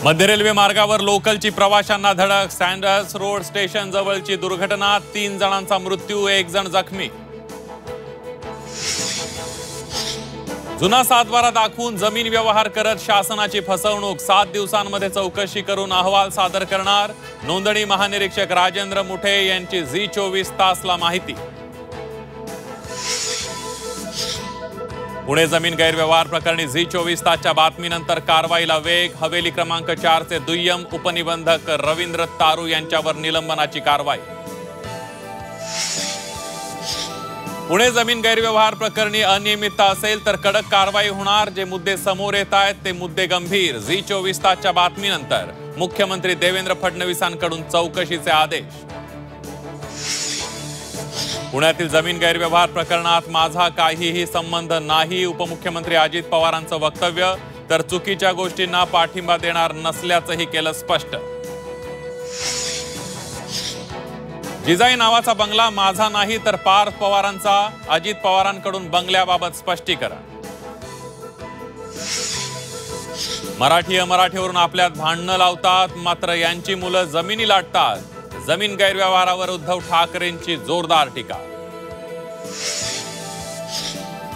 मध्य रेल्वे मार्गावर लोकलची प्रवाशांना धडक, सँडर्स रोड स्टेशन जवळची दुर्घटना, 3 जणांचा मृत्यू, 1 जण जखमी। जुना सातबारा दाखवून जमीन व्यवहार करत शासनाची फसवणूक, 7 दिवसांमध्ये चौकशी करून अहवाल सादर करणार, नोंदणी महानिरीक्षक राजेंद्र मुठे यांची झी24 तासला माहिती। पुणे जमीन गैरव्यवहार प्रकरणी झी24 तासच्या बातमीनंतर कारवाईला वेग, हवेली क्रमांक 4 चे दुय्यम उपनिबंधक रवींद्र तारू यांच्यावर निलंबनाची कारवाई। पुणे जमीन गैरव्यवहार प्रकरणी अनियमितता असेल तर कडक कारवाई होणार, जे मुद्दे समोर येत आहेत ते मुद्दे गंभीर, झी24 तासच्या बातमीनंतर मुख्यमंत्री देवेंद्र फडणवीसांकडून चौकशीचे आदेश। पुण्यातील जमीन गैरव्यवहार प्रकरणात माझा काहीही संबंध नाही, उपमुख्यमंत्री अजित पवारांचं वक्तव्य, तर चुकीच्या गोष्टींना पाठिंबा देणार नसल्याचंही केलं स्पष्ट। जिजाई नावाचा बंगला माझा नाही तर पार्थ पवारांचा, अजित पवारांकडून बंगल्याबाबत स्पष्टीकरण। मराठी अमराठीवरून आपल्यात भांडणं लावतात, मात्र यांची मुलं जमिनी लाटतात, जमीन गैरव्यवहारावर उद्धव ठाकरेंची जोरदार टीका।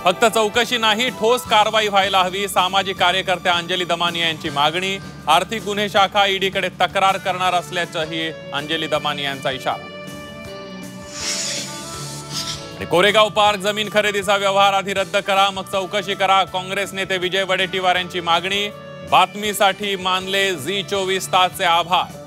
फक्त चौकशी नाही, ठोस कारवाई व्हायला हवी, सामाजिक कार्यकर्त्या अंजली दमानिया यांची मागणी, आर्थिक गुन्हे शाखा ईडीकडे तक्रार करणार असल्याचंही अंजली दमानिया यांचा इशारा। कोरेगाव पार्क जमीन खरेदीचा व्यवहार आधी रद्द करा, मग चौकशी करा, काँग्रेस नेते विजय वडेट्टीवार यांची मागणी, बातमीसाठी मानले झी24 तासचे आभार।